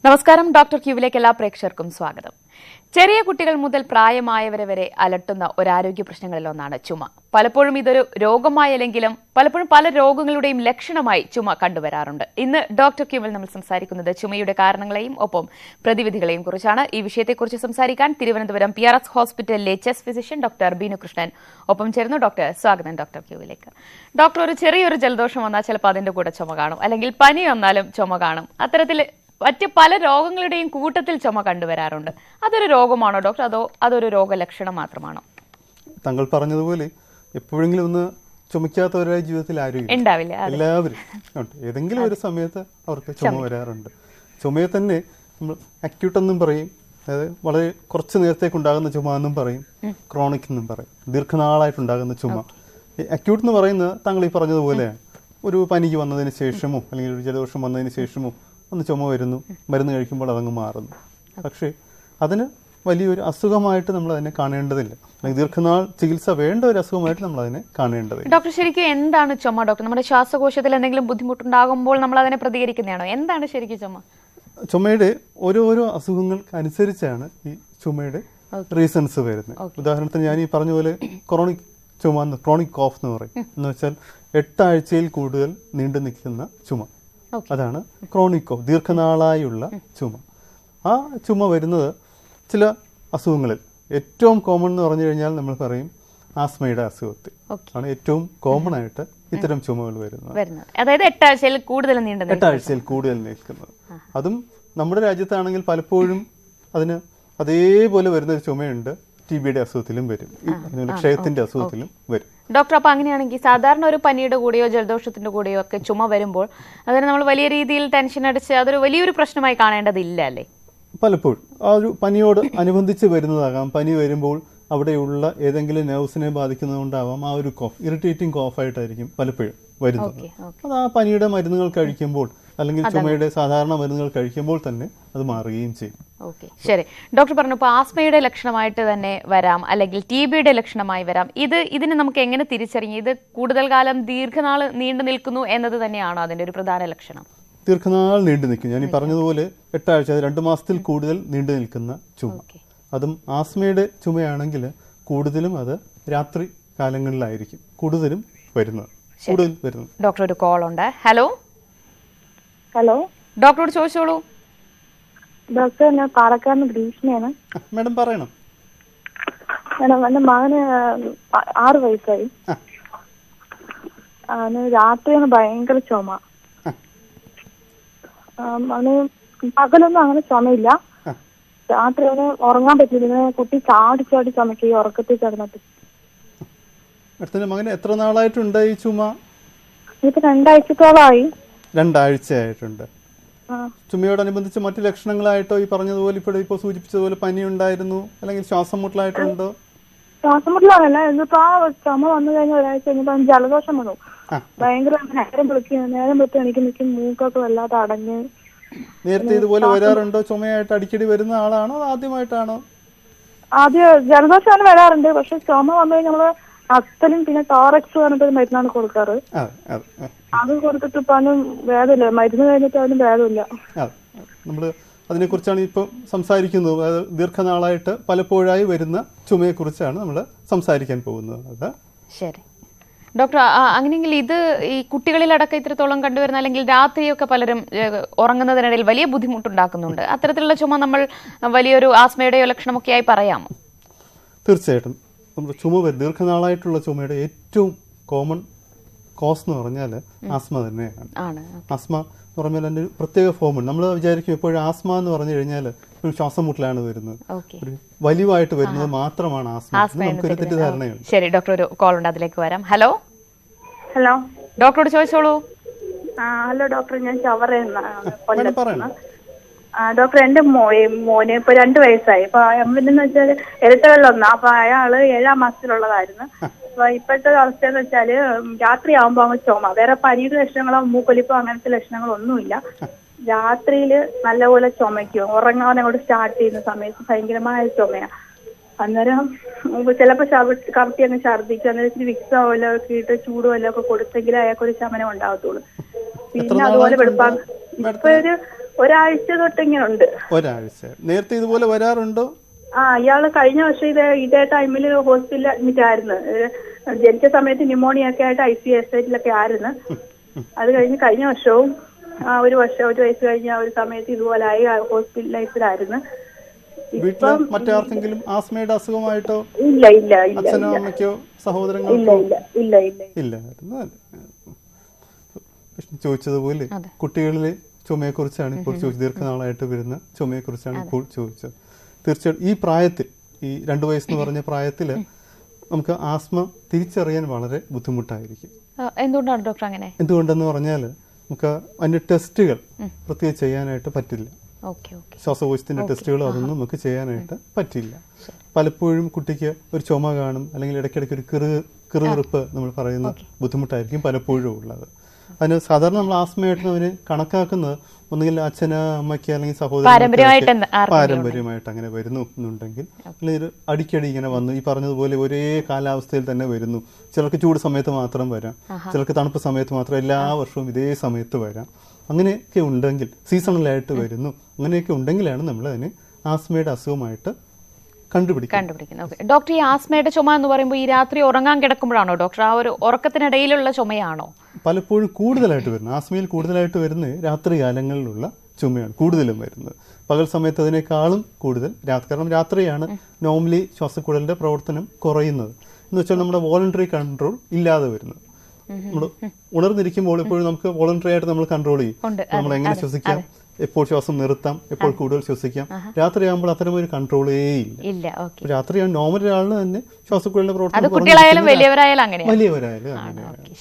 നമസ്കാരം. ഡോക്ടർ ക്യൂവിലേക്ക് എല്ലാ പ്രേക്ഷകർക്കും സ്വാഗതം. ചെറിയ കുട്ടികൾ മുതൽ പ്രായമായവരെ വരെ അലട്ടുന്ന ഒരു ആരോഗ്യ പ്രശ്നങ്ങളിലൊന്നാണ് ചുമ. പലപ്പോഴും ഇതൊരു രോഗമായല്ലെങ്കിലും പലപ്പോഴും പല രോഗങ്ങളുടെയും ലക്ഷണമായി ചുമ കണ്ടുവരാറുണ്ട്. ഇന്ന് ഡോക്ടർ ക്യൂവിൽ നമ്മൾ സംസാരിക്കുന്നത് ചുമയുടെ കാരണങ്ങളെയും ഒപ്പം പ്രതിവിധികളെയും കുറിച്ചാണ്. ഈ വിഷയത്തെക്കുറിച്ച് സംസാരിക്കാൻ തിരുവനന്തപുരം PRS ഹോസ്പിറ്റലിലെ chest physician doctor Binu Krishnan ഒപ്പം ചേർന്നു. ഡോക്ടർ സ്വാഗതം ഡോക്ടർ ക്യൂവിലേക്ക്. ഡോക്ടർ, ഒരു ചെറിയൊരു ജലദോഷം വന്നാൽ ചിലപ്പോൾ അതിന്റെ കൂടെ ചുമ കാണും, അല്ലെങ്കിൽ പനി വന്നാലും ചുമ കാണും. അത്തരത്തിൽ മറ്റ് പല രോഗങ്ങളുടെയും കൂട്ടത്തിൽ ചുമ കണ്ടുവരാറുണ്ട്. അതൊരു രോഗമാണോ ഡോക്ടർ, അതോ അതൊരു രോഗലക്ഷണം മാത്രമാണോ? താങ്കൾ പറഞ്ഞതുപോലെ എപ്പോഴെങ്കിലും ഒന്ന് ചുമക്കാത്തവരുടെ ജീവിതത്തിൽ ആരും ഉണ്ടാവില്ല. എല്ലാവരും ഏതെങ്കിലും ഒരു സമയത്ത് അവർക്ക് ചുമ വരാറുണ്ട്. ചുമയെ തന്നെ നമ്മൾ അക്യൂട്ട് എന്നും പറയും, അതായത് വളരെ കുറച്ച് നേരത്തേക്ക് ഉണ്ടാകുന്ന ചുമ എന്നും പറയും, ക്രോണിക് എന്നും പറയും, ദീർഘനാളായിട്ടുണ്ടാകുന്ന ചുമ. അക്യൂട്ട് എന്ന് പറയുന്നത് താങ്കൾ ഈ പറഞ്ഞതുപോലെയാണ്. ഒരു പനിക്ക് വന്നതിന് ശേഷമോ അല്ലെങ്കിൽ ഒരു ജലദോഷം വന്നതിന് ശേഷമോ ഒന്ന് ചുമ വരുന്നു, മരുന്ന് കഴിക്കുമ്പോൾ അതങ്ങ് മാറുന്നു. പക്ഷേ അതിന് വലിയൊരു അസുഖമായിട്ട് നമ്മൾ അതിനെ കാണേണ്ടതില്ല, അല്ലെങ്കിൽ ദീർഘനാൾ ചികിത്സ വേണ്ട ഒരു അസുഖമായിട്ട് നമ്മൾ അതിനെ കാണേണ്ടതില്ല. ഡോക്ടർ, ശരിക്കും എന്താണ് ചുമ ഡോക്ടർ? നമ്മുടെ ശ്വാസകോശത്തിൽ എന്തെങ്കിലും ബുദ്ധിമുട്ടുണ്ടാകുമ്പോൾ നമ്മൾ അതിനെ പ്രതികരിക്കുന്നതാണോ? എന്താണ് ശരിക്കും ചുമ? ചുമയുടെ ഓരോരോ അസുഖങ്ങൾക്ക് അനുസരിച്ചാണ് ഈ ചുമയുടെ റീസൺസ് വരുന്നത്. ഉദാഹരണത്തിന് ഞാൻ ഈ പറഞ്ഞ പോലെ ക്രോണിക് ചുമ, ക്രോണിക് കോഫ് എന്ന് പറയും. എന്ന് വെച്ചാൽ 8 ആഴ്ചയിൽ കൂടുതൽ നീണ്ടു നിൽക്കുന്ന ചുമ, അതാണ് ക്രോണിക് കോഫ്, ദീർഘനാളായുള്ള ചുമ. ആ ചുമ വരുന്നത് ചില അസുഖങ്ങളിൽ ഏറ്റവും കോമൺ എന്ന് പറഞ്ഞു കഴിഞ്ഞാൽ നമ്മൾ പറയും ആസ്മയുടെ അസുഖത്തിൽ ആണ് ഏറ്റവും കോമൺ ആയിട്ട് ഇത്തരം ചുമകൾ വരുന്നത്. അതായത് 8 ആഴ്ചയിൽ കൂടുതൽ നിൽക്കുന്നത്. അതും നമ്മുടെ രാജ്യത്താണെങ്കിൽ പലപ്പോഴും അതിന് അതേപോലെ വരുന്നൊരു ചുമയുണ്ട്. TBയുടെ അസുഖത്തിലും വരും, ക്ഷയത്തിന്റെ അസുഖത്തിലും വരും. ഡോക്ടർ, അപ്പൊ അങ്ങനെയാണെങ്കിൽ സാധാരണ ഒരു പനിയുടെ കൂടെയോ ജലദോഷത്തിന്റെ കൂടെയോ ഒക്കെ ചുമ വരുമ്പോൾ അതിന് നമ്മൾ വലിയ രീതിയിൽ ടെൻഷൻ അടിച്ച് അതൊരു വലിയൊരു പ്രശ്നമായി കാണേണ്ടതില്ല അല്ലേ? പലപ്പോഴും ആ ഒരു പനിയോട് അനുബന്ധിച്ച് വരുന്നതാകാം. പനി വരുമ്പോൾ അവിടെയുള്ള ഏതെങ്കിലും നെർവ്സിനെ ബാധിക്കുന്നതുകൊണ്ടാവാം ആ ഒരു കോഫ്, ഇറിറ്റേറ്റിംഗ് കോഫായിട്ടായിരിക്കും പലപ്പോഴും വരുന്നത്. അത് ആ പനിയുടെ മരുന്നുകൾ കഴിക്കുമ്പോൾ അല്ലെങ്കിൽ ചുമയുടെ സാധാരണ മരുന്നുകൾ കഴിക്കുമ്പോൾ തന്നെ അത് മാറുകയും ചെയ്യും. ഓക്കെ, ശരി. ഡോക്ടർ പറഞ്ഞു ഇപ്പോൾ ആസ്മയുടെ ലക്ഷണമായിട്ട് തന്നെ വരാം, അല്ലെങ്കിൽ TBയുടെ ലക്ഷണമായി വരാം. ഇതിന് നമുക്ക് എങ്ങനെ തിരിച്ചറിയാം? ഇത് കൂടുതൽ കാലം ദീർഘനാൾ നീണ്ടു നിൽക്കുന്നു എന്നത് തന്നെയാണോ അതിന്റെ ഒരു പ്രധാന ലക്ഷണം? ദീർഘനാൾ നീണ്ടു നിൽക്കും. ഞാൻ ഈ പറഞ്ഞതുപോലെ 8 ആഴ്ച, 2 മാസത്തിൽ കൂടുതൽ നീണ്ടു നിൽക്കുന്ന ചുമ. അതും ആസ്മയുടെ ചുമയാണെങ്കിൽ കൂടുതലും അത് രാത്രി കാലങ്ങളിലായിരിക്കും കൂടുതലും വരുന്നത്. ഡോക്ടർ, ഒരു കോൾ ഉണ്ട്. ഹലോ ഡോക്ടറോട് ചോദിച്ചോളൂ. ഡോക്ടർ, ഞാൻ പാലക്കാട് ഗ്രീഷ്മയാണ്. മാഡം പറയണം. മാഡം, എന്റെ മകന് 6 വയസ്സായി. രാത്രിയാണ് ഭയങ്കര ചുമ. അവന് പകലൊന്നും അങ്ങനെ ചുമയില്ല, രാത്രി അവന് ഉറങ്ങാൻ പറ്റില്ല. കുട്ടി ചാടി ചുമക്കുക ഉറക്കത്തിൽ കിടന്നിട്ട്. മകന് എത്ര നാളായിട്ടുണ്ട് ഈ ചുമ? ഇപ്പൊ 2 ആഴ്ചത്തോളമായി. 2 ആഴ്ചയായിട്ടുണ്ട്. ചുമയോടനുബന്ധിച്ച് മറ്റു ലക്ഷണങ്ങളായിട്ടോ ഈ പറഞ്ഞതുപോലെ ഇപ്പോൾ സൂചിപ്പിച്ചതുപോലെ പനി ഉണ്ടായിരുന്നു, അല്ലെങ്കിൽ ശ്വാസം മുട്ടലായിട്ടുണ്ടോ? ശ്വാസം മുട്ടലാണല്ല, എന്നിപ്പോ ആ ചുമ വന്നു കഴിഞ്ഞ ഒരാഴ്ച കഴിഞ്ഞപ്പോ ജലദോഷം വന്നു. ഭയങ്കര നേരം വിളിച്ച് എനിക്ക് നിൽക്കും, മൂക്കൊക്കെ വല്ലാതെ അടഞ്ഞ്. നേരത്തെ ഇതുപോലെ വരാറുണ്ടോ? ചുമയായിട്ട് അടിക്കടി വരുന്ന ആളാണോ, ആദ്യമായിട്ടാണോ? ആദ്യം ജലദോഷം വരാറുണ്ട്, പക്ഷെ ചുമ വന്നു കഴിഞ്ഞാൽ നമ്മള് അസ്തലും പിന്നെ ടോറക്സ് പറഞ്ഞിട്ട് മരുന്നാണ് കൊടുക്കാറ്. അത് കൊടുത്തിട്ട് ഇപ്പൊ അവനും ഭേദമില്ല, മരുന്ന് കഴിഞ്ഞിട്ട് അവനും ഭേദമില്ല. നമ്മള് അതിനെ കുറിച്ചാണ് ഇപ്പൊ സംസാരിക്കുന്നത്. ദീർഘനാളായിട്ട് പലപ്പോഴായി വരുന്ന ചുമയെ കുറിച്ചാണ് നമ്മൾ സംസാരിക്കാൻ പോകുന്നത്. ശരി ഡോക്ടർ, അങ്ങനെയെങ്കിൽ ഇത് ഈ കുട്ടികളിലടക്കം ഇത്രത്തോളം കണ്ടുവരുന്ന, അല്ലെങ്കിൽ രാത്രിയൊക്കെ പലരും ഉറങ്ങുന്നതിനിടയിൽ വലിയ ബുദ്ധിമുട്ടുണ്ടാക്കുന്നുണ്ട്. അത്തരത്തിലുള്ള ചുമ നമ്മൾ വലിയൊരു ആസ്മയുടെയോ ലക്ഷണമൊക്കെ ആയി പറയാമോ? തീർച്ചയായിട്ടും. നമ്മുടെ ചുമ, ദീർഘനാളായിട്ടുള്ള ചുമയുടെ ഏറ്റവും കോമൺ കോസ് എന്ന് പറഞ്ഞാൽ ആസ്മ തന്നെയാണ്. ആസ്മ എന്ന് പറഞ്ഞാൽ അതിന്റെ പ്രത്യേക ഫോം. നമ്മൾ വിചാരിക്കും എപ്പോഴും ആസ്മ എന്ന് പറഞ്ഞു കഴിഞ്ഞാൽ ശ്വാസം മുട്ടലാണ് വരുന്നത്, ഒരു വലിവായിട്ട് വരുന്നത് മാത്രമാണ് ആസ്മ. നമുക്കൊരു തെറ്റിദ്ധാരണയുണ്ട്. ശരി ഡോക്ടർ, ഒരു കോൾ ഉണ്ട്, അതിലേക്ക് വരാം. ഹലോ ഡോക്ടറോട് ചോദിച്ചോളൂ. ഹലോ ഡോക്ടർ, ഞാൻ ചവറ. ഡോക്ടർ, എന്റെ മോന് ഇപ്പൊ 2 വയസ്സായി. അപ്പൊ അമ്മന്ന് വെച്ചാൽ ഇരട്ടകളിലൊന്നാ. അപ്പൊ അയാള് 7ാം മാസത്തിലുള്ളതായിരുന്നു. അപ്പൊ ഇപ്പോഴത്തെ അവസ്ഥ എന്ന് വെച്ചാല് രാത്രി ആവുമ്പോ അങ്ങ് ചുമ, വേറെ പനിയുടെ ലക്ഷണങ്ങളോ മൂക്കൊലിപ്പോ അങ്ങനത്തെ ലക്ഷണങ്ങളോ ഒന്നുമില്ല. രാത്രിയില് നല്ലപോലെ ചുമയ്ക്കും, ഉറങ്ങാൻ അങ്ങോട്ട് സ്റ്റാർട്ട് ചെയ്യുന്ന സമയത്ത് ഭയങ്കരമായ ചുമയാ. അന്നേരം ചിലപ്പോ കറക്റ്റ് അങ്ങ് ഛർദ്ദിക്കും. അന്നേരം ഇച്ചിരി വിക്സോ വല്ലോ ഒക്കെ ഇട്ട് ചൂട് വല്ലോ ഒക്കെ കൊടുത്തെങ്കിലേ അയാൾക്കൊരു ശമനം ഉണ്ടാകത്തുള്ളൂ. പിന്നെ അതുപോലെ വെളുപ്പാൻ ഇപ്പൊ ഒരു ഒരാഴ്ച തൊട്ട് ഇങ്ങനെ ഉണ്ട്. ഒരാഴ്ച. നേരത്തെ ഇതുപോലെ വരാറുണ്ടോ? ഇയാള് കഴിഞ്ഞ വർഷം ഇതേ ടൈമിൽ ഹോസ്പിറ്റലിൽ അഡ്മിറ്റ് ആയിരുന്നു. ജനിച്ച സമയത്ത് ന്യൂമോണിയ ഒക്കെ ആയിട്ട് ICU ആയിരുന്നു. അത് കഴിഞ്ഞ് കഴിഞ്ഞ വർഷവും ഒരു വയസ്സ് കഴിഞ്ഞ ഒരു സമയത്ത് ഇതുപോലായി ഹോസ്പിറ്റലൈസിലായിരുന്നു. വീട്ടില് മറ്റാർക്കെങ്കിലും ആസ്മയുടെ അസുഖമായിട്ടോ? ഇല്ല ഇല്ല ഇല്ല. അച്ഛനോ അമ്മയ്ക്കോ സഹോദരങ്ങൾക്കോ? ഇല്ല ഇല്ല ഇല്ലായിരുന്നു. ചോദിച്ചതുപോലെ കുട്ടികളിലെ ചുമയെക്കുറിച്ചാണ് ഇപ്പോൾ ചോദിച്ചത്. ദീർഘനാളായിട്ട് വരുന്ന ചുമയെക്കുറിച്ചാണ് ഇപ്പോൾ ചോദിച്ചത്. തീർച്ചയായിട്ടും ഈ പ്രായത്തിൽ, ഈ 2 വയസ്സെന്ന് പറഞ്ഞ പ്രായത്തിൽ നമുക്ക് ആസ്മ തിരിച്ചറിയാൻ വളരെ ബുദ്ധിമുട്ടായിരിക്കും. എന്തുകൊണ്ടാണ് ഡോക്ടർ അങ്ങനെ? എന്തുകൊണ്ടെന്ന് പറഞ്ഞാൽ നമുക്ക് അതിന്റെ ടെസ്റ്റുകൾ പ്രത്യേകം ചെയ്യാനായിട്ട് പറ്റില്ല. ശ്വാസകോശത്തിന്റെ ടെസ്റ്റുകൾ അതൊന്നും നമുക്ക് ചെയ്യാനായിട്ട് പറ്റില്ല. പലപ്പോഴും കുട്ടിക്ക് ഒരു ചുമ കാണും, അല്ലെങ്കിൽ ഇടയ്ക്കിടയ്ക്ക് ഒരു കിറുകിറുപ്പ് നമ്മൾ പറയുന്ന ബുദ്ധിമുട്ടായിരിക്കും പലപ്പോഴും ഉള്ളത്. അതിന് സാധാരണ നമ്മൾ ആസ്മയായിട്ട് അവന് കണക്കാക്കുന്നത് ഒന്നുകിൽ അച്ഛന് അമ്മയ്ക്ക് അല്ലെങ്കിൽ സഹോദരൻ പാരമ്പര്യമായിട്ട് അങ്ങനെ വരുന്നു എന്നുണ്ടെങ്കിൽ, അല്ലെങ്കിൽ അടിക്കടി ഇങ്ങനെ വന്നു ഈ പറഞ്ഞതുപോലെ ഒരേ കാലാവസ്ഥയിൽ തന്നെ വരുന്നു. ചിലർക്ക് ചൂട് സമയത്ത് മാത്രം വരാം, ചിലർക്ക് തണുപ്പ് സമയത്ത് മാത്രം, എല്ലാ വർഷവും ഇതേ സമയത്ത് വരാം. അങ്ങനെയൊക്കെ ഉണ്ടെങ്കിൽ, സീസണലായിട്ട് വരുന്നു, അങ്ങനെയൊക്കെ ഉണ്ടെങ്കിലാണ് നമ്മൾ അതിനെ ആസ്മയുടെ അസുഖമായിട്ട് കണ്ടുപിടിക്കുന്നത്. ഡോക്ടർ, ഈ ആസ്മയുടെ ചുമ എന്ന് പറയുമ്പോൾ ഈ രാത്രി ഉറങ്ങാൻ കിടക്കുമ്പോഴാണോ ഡോക്ടർ? ആ ഒരു ഉറക്കത്തിനിടയിലുള്ള ചുമയാണോ? പലപ്പോഴും കൂടുതലായിട്ട് വരുന്നത്, ആസ്മയിൽ കൂടുതലായിട്ട് വരുന്നത് രാത്രി കാലങ്ങളിലുള്ള ചുമയാണ് കൂടുതലും വരുന്നത്. പകൽ സമയത്ത് അതിനേക്കാളും കൂടുതൽ കാരണം രാത്രിയാണ് നോർമലി ശ്വാസക്കുഴലിന്റെ പ്രവർത്തനം കുറയുന്നത്. എന്ന് വെച്ചാൽ നമ്മുടെ വോളണ്ടറി കൺട്രോൾ ഇല്ലാതെ വരുന്നത്. നമ്മൾ ഉണർന്നിരിക്കുമ്പോൾ എപ്പോഴും നമുക്ക് വോളണ്ടറി ആയിട്ട് നമ്മൾ കൺട്രോൾ ചെയ്യും. നമ്മൾ എങ്ങനെ ശ്വസിക്കാം, എപ്പോൾ ശ്വാസം നിർത്താം, എപ്പോൾ കൂടുതൽ ശ്വസിക്കാം. രാത്രിയാകുമ്പോൾ അത്തരം ഒരു കൺട്രോളേ ഇല്ല. രാത്രിയാണ് നോർമൽ ഒരാളിന് തന്നെ ശ്വാസക്കുഴലിന്റെ പ്രവർത്തനം വലിയവരായാലും.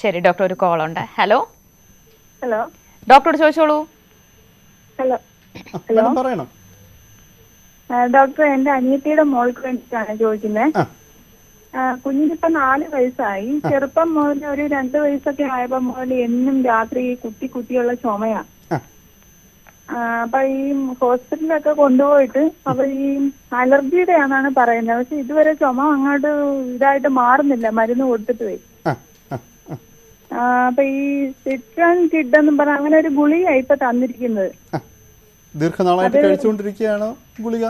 ശരി ഡോക്ടർ, ഒരു കോൾ ഉണ്ട്. ഹലോ ഹലോ ഡോക്ടറോട് ചോദിച്ചോളൂ. ഹലോ പറയണം ഡോക്ടർ. എന്റെ അനിയത്തിയുടെ മോൾക്ക് വേണ്ടിയിട്ടാണ് ചോദിക്കുന്നത്. കുഞ്ഞിനിപ്പോ 4 വയസ്സായി. ചെറുപ്പം മുതൽ ഒരു 2 വയസ്സൊക്കെ ആയപ്പോ മുതൽ എന്നും രാത്രി കുട്ടിയുള്ള ചുമയാ. അപ്പൊ ഈ ഹോസ്പിറ്റലിലൊക്കെ കൊണ്ടുപോയിട്ട് അവർ ഈ അലർജിയുടെ ആണെന്നാണ് പറയുന്നത്. പക്ഷെ ഇതുവരെ ചുമ അങ്ങോട്ട് ഇതായിട്ട് മാറുന്നില്ല, മരുന്ന് കൊടുത്തിട്ട് പോയി. അപ്പൊ ഈ സിട്രൻ കിഡ് എന്നും പറഞ്ഞ അങ്ങനെ ഒരു ഗുളികയായി ഇപ്പൊ തന്നിരിക്കുന്നത്. ദീർഘനാളായിട്ട് കഴിച്ചുകൊണ്ടിരിക്കുകയാണോ ഗുളിക?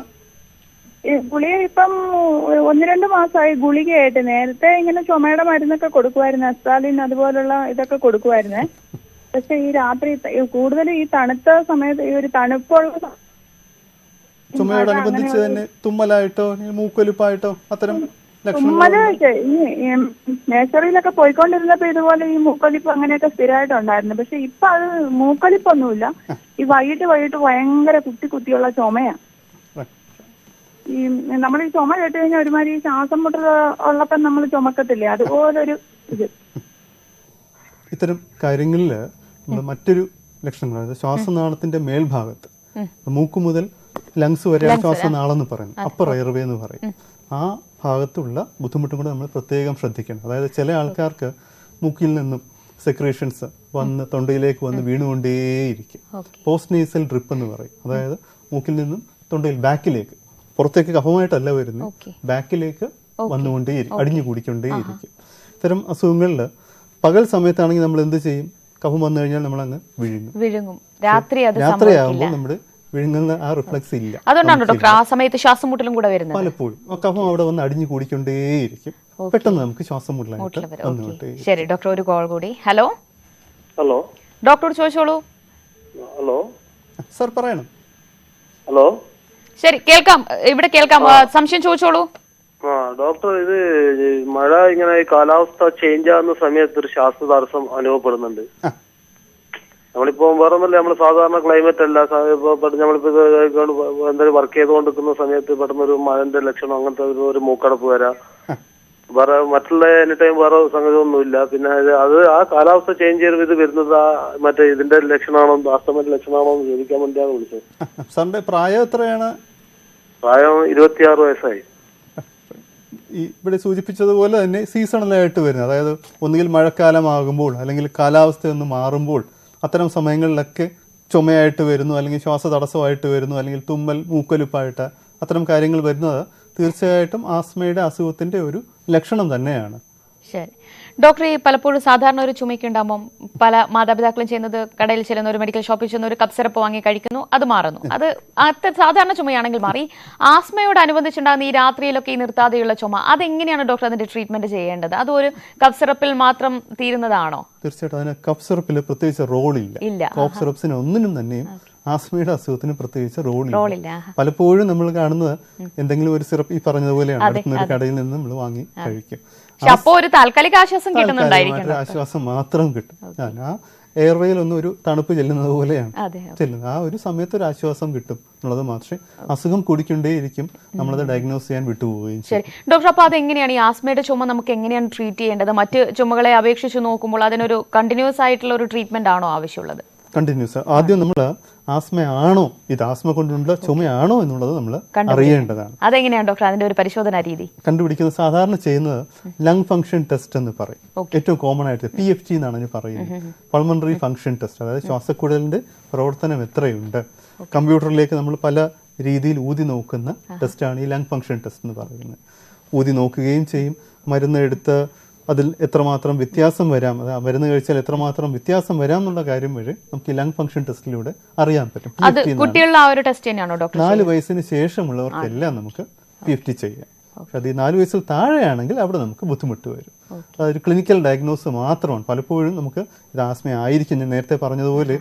ഗുളിക ഇപ്പം 1-2 മാസമായി ഗുളികയായിട്ട്. നേരത്തെ ഇങ്ങനെ ചുമയുടെ മരുന്നൊക്കെ കൊടുക്കുമായിരുന്നു, അസ്താലിൻ അതുപോലുള്ള ഇതൊക്കെ കൊടുക്കുമായിരുന്നേ. പക്ഷെ ഈ രാത്രി കൂടുതൽ ഈ തണുത്ത സമയത്ത്, ഈ ഒരു തണുപ്പുള്ള ചുമയോടനുബന്ധിച്ച് തന്നെ തുമ്മലായിട്ടോ മൂക്കൊലിപ്പായിട്ടോ അത്തരം തുമ്മല് നേച്ചറിലൊക്കെ പോയിക്കൊണ്ടിരുന്നപ്പോ ഇതുപോലെ ഈ മൂക്കൊലിപ്പ് അങ്ങനെയൊക്കെ സ്ഥിരമായിട്ടുണ്ടായിരുന്നു. പക്ഷെ ഇപ്പൊ അത് മൂക്കൊലിപ്പൊന്നുമില്ല. ഈ വൈകിട്ട് ഭയങ്കര കുത്തിയുള്ള ചുമയാ. ഈ നമ്മൾ ഈ ചുമ കേട്ട് കഴിഞ്ഞാൽ ഒരുമാതിരി ശ്വാസം മുട്ടൽ ഉള്ളപ്പം നമ്മൾ ചുമക്കത്തില്ലേ, അതുപോലൊരു ഇത്. ഇത്തരം കാര്യങ്ങളിൽ മറ്റൊരു ലക്ഷണങ്ങൾ ശ്വാസനാളത്തിന്റെ മേൽഭാഗത്ത്, മൂക്ക് മുതൽ ലങ്സ് വരെ ശ്വാസനാളെന്ന് പറയുന്നത് അപ്പർ എയർവേ എന്ന് പറയും. ആ ഭാഗത്തുള്ള ബുദ്ധിമുട്ടും കൂടെ നമ്മൾ പ്രത്യേകം ശ്രദ്ധിക്കണം. അതായത് ചില ആൾക്കാർക്ക് മൂക്കിൽ നിന്നും സെക്രീഷൻസ് വന്ന് തൊണ്ടയിലേക്ക് വന്ന് വീണുകൊണ്ടേയിരിക്കും. പോസ്റ്റ് നേസൽ ഡ്രിപ്പ് എന്ന് പറയും. അതായത് മൂക്കിൽ നിന്നും തൊണ്ടയിൽ ബാക്കിലേക്ക്, പുറത്തേക്ക് കഫമായിട്ടല്ല വരുന്നത്, ബാക്കിലേക്ക് വന്നുകൊണ്ടേയിരിക്കും, അടിഞ്ഞു കൂടിക്കൊണ്ടേയിരിക്കും. ഇത്തരം അസുഖങ്ങളിൽ പകൽ സമയത്താണെങ്കിൽ നമ്മൾ എന്ത് ചെയ്യും? കഫം വന്നു കഴിഞ്ഞാൽ നമ്മൾ അങ്ങ് വിഴുങ്ങും. രാത്രിയാകുമ്പോൾ നമ്മുടെ വിഴുങ്ങുന്ന ആ റിഫ്ലക്സ് ഇല്ല. അതുകൊണ്ടാണ് ഡോക്ടർ ആ സമയത്ത് ശ്വാസം മുട്ടലും കൂടെ വരുന്നത്. പലപ്പോഴും കഫം അവിടെ വന്ന് അടിഞ്ഞു കൂടിക്കൊണ്ടേയിരിക്കും. പെട്ടെന്ന് നമുക്ക് ശ്വാസം മുട്ടലായിട്ട്. ശരി ഡോക്ടർ, ഒരു കോൾ കൂടി. ഹലോ ഹലോ ഡോക്ടറോട് ചോദിച്ചോളൂ. ഹലോ സർ പറയണം. ഹലോ ശരി കേൾക്കാം, ഇവിടെ കേൾക്കാം. സംശയം ചോദിച്ചോളൂ. ഡോക്ടർ, ഇത് മഴ ഇങ്ങനെ കാലാവസ്ഥ ചേഞ്ച് ആകുന്ന സമയത്ത് ഒരു ശ്വാസതടസ്സം അനുഭവപ്പെടുന്നുണ്ട്. നമ്മളിപ്പോ വേറെ ഒന്നല്ല, നമ്മൾ സാധാരണ ക്ലൈമറ്റ് അല്ല, നമ്മളിപ്പോ എന്തായാലും വർക്ക് ചെയ്തുകൊണ്ടിരിക്കുന്ന സമയത്ത് പെട്ടെന്നൊരു മഴന്റെ ലക്ഷണം, അങ്ങനത്തെ ഒരു മൂക്കടപ്പ് വരാം. വേറെ മറ്റുള്ള എനി ടൈം വേറെ സംഗതി ഒന്നുമില്ല. പിന്നെ അത് ആ കാലാവസ്ഥ ചേഞ്ച് ചെയ്യുമ്പോൾ ഇത് വരുന്നത് മറ്റേ ഇതിന്റെ ലക്ഷണമാണോ, ആസ്തമന്റെ ലക്ഷണമാണോ എന്ന് ചോദിക്കാൻ വേണ്ടിയാണ് വിളിച്ചത്. സാറിന്റെ പ്രായം എത്രയാണ്? പ്രായം 26 വയസ്സായി. ഇവിടെ സൂചിപ്പിച്ചതുപോലെ തന്നെ സീസണലായിട്ട് വരുന്നത്, അതായത് ഒന്നുകിൽ മഴക്കാലമാകുമ്പോൾ അല്ലെങ്കിൽ കാലാവസ്ഥ ഒന്ന് മാറുമ്പോൾ അത്തരം സമയങ്ങളിലൊക്കെ ചുമയായിട്ട് വരുന്നു, അല്ലെങ്കിൽ ശ്വാസതടസ്സമായിട്ട് വരുന്നു, അല്ലെങ്കിൽ തുമ്മൽ മൂക്കൊലിപ്പായിട്ട് അത്തരം കാര്യങ്ങൾ വരുന്നത് തീർച്ചയായിട്ടും ആസ്മയുടെ അസുഖത്തിന്റെ ഒരു ലക്ഷണം തന്നെയാണ്. ശരി ഡോക്ടർ, ഈ പലപ്പോഴും സാധാരണ ഒരു ചുമയ്ക്ക് ഉണ്ടാകുമ്പോൾ പല മാതാപിതാക്കളും ചെയ്യുന്നത് കടയിൽ ചെല്ലുന്ന ഒരു മെഡിക്കൽ ഷോപ്പിൽ ചെന്ന് ഒരു കപ്പ് സിറപ്പ് വാങ്ങി കഴിക്കുന്നു, അത് മാറുന്നു. അത് സാധാരണ ചുമയാണെങ്കിൽ മാറി. ആസ്മയോടനുബന്ധിച്ചുണ്ടാകുന്ന ഈ രാത്രിയിലൊക്കെ ഈ നിർത്താതെയുള്ള ചുമ, അതെങ്ങനെയാണ് ഡോക്ടർ അതിന്റെ ട്രീറ്റ്മെന്റ് ചെയ്യേണ്ടത്? അത് ഒരു കപ്പ് സിറപ്പിൽ മാത്രം തീരുന്നതാണോ? തീർച്ചയായിട്ടും അതിന് കപ്പ് സിറപ്പിൽ പ്രത്യേകിച്ച് റോളില്ല. കപ്പ് സിറപ്സിന് ഒന്നിനും തന്നെയും ആസ്മയുടെ അസുഖത്തിന് പ്രത്യേകിച്ച് റോളില്ല. പലപ്പോഴും നമ്മൾ കാണുന്നത് എന്തെങ്കിലും ഒരു സിറപ്പ് ഈ പറഞ്ഞതുപോലെയാണ്, അടുത്തുന്ന ഒരു കടയിൽ നിന്ന് നമ്മൾ വാങ്ങി കഴിക്കും. ഒരു താൽക്കാലിക ആശ്വാസം കിട്ടുന്നുണ്ടായിരിക്കും, ആശ്വാസം മാത്രം കിട്ടും. ആ എയർവേയിൽ ഒന്നും ഒരു തണുപ്പ് ചെല്ലുന്നത് പോലെയാണ് ചെല്ലുന്നത്. ആ ഒരു സമയത്ത് ഒരു ആശ്വാസം കിട്ടും എന്നുള്ളത് മാത്രമേ. അസുഖം കൂടിക്കൊണ്ടേയിരിക്കും, നമ്മളത് ഡയഗ്നോസ് ചെയ്യാൻ വിട്ടുപോവുകയും ചെയ്യും. ഡോക്ടർ, അപ്പൊ അതെങ്ങനെയാണ് ഈ ആസ്മയുടെ ചുമ നമുക്ക് എങ്ങനെയാണ് ട്രീറ്റ് ചെയ്യേണ്ടത്? മറ്റ് ചുമകളെ അപേക്ഷിച്ച് നോക്കുമ്പോൾ അതിനൊരു കണ്ടിന്യൂസ് ആയിട്ടുള്ള ഒരു ട്രീറ്റ്മെന്റ് ആണോ ആവശ്യമുള്ളത്? കണ്ടിന്യൂസ്. ആദ്യം നമ്മൾ ആസ്മയാണോ, ഇത് ആസ്മ കൊണ്ടുള്ള ചുമയാണോ എന്നുള്ളത് നമ്മൾ അറിയേണ്ടതാണ്. അതെങ്ങനെയാണ് ഡോക്ടർ അതിന്റെ ഒരു പരിശോധനാ രീതി? കണ്ടുപിടിക്കുന്നത് സാധാരണ ചെയ്യുന്നത് ലങ് ഫംഗ്ഷൻ ടെസ്റ്റ് എന്ന് പറയും. ഏറ്റവും കോമൺ ആയിട്ട് PFT എന്നാണ് ഞാൻ പറയുന്നത്, പൾമണറി ഫംഗ്ഷൻ ടെസ്റ്റ്. അതായത് ശ്വാസക്കുഴലിന്റെ പ്രവർത്തനം എത്രയുണ്ട്. കമ്പ്യൂട്ടറിലേക്ക് നമ്മൾ പല രീതിയിൽ ഊതി നോക്കുന്ന ടെസ്റ്റാണ് ഈ ലങ് ഫംഗ്ഷൻ ടെസ്റ്റ് എന്ന് പറയുന്നത്. ഊതി നോക്കുകയും ചെയ്യും, മരുന്ന് എടുത്ത് അതിൽ എത്രമാത്രം വ്യത്യാസം വരാം, അത് മരുന്ന് കഴിച്ചാൽ എത്രമാത്രം വ്യത്യാസം വരാം എന്നുള്ള കാര്യം വഴി നമുക്ക് ഈ ലങ് ഫംഗ്ഷൻ ടെസ്റ്റിലൂടെ അറിയാൻ പറ്റും. 4 വയസ്സിന് ശേഷമുള്ളവർക്കെല്ലാം നമുക്ക് PFT ചെയ്യാം. പക്ഷെ അത് ഈ 4 വയസ്സിൽ താഴെയാണെങ്കിൽ അവിടെ നമുക്ക് ബുദ്ധിമുട്ട് വരും. അതൊരു ക്ലിനിക്കൽ ഡയഗ്നോസ് മാത്രമാണ്. പലപ്പോഴും നമുക്ക് ഇത് ആസ്മ ആയിരിക്കും, ഞാൻ നേരത്തെ പറഞ്ഞതുപോലെ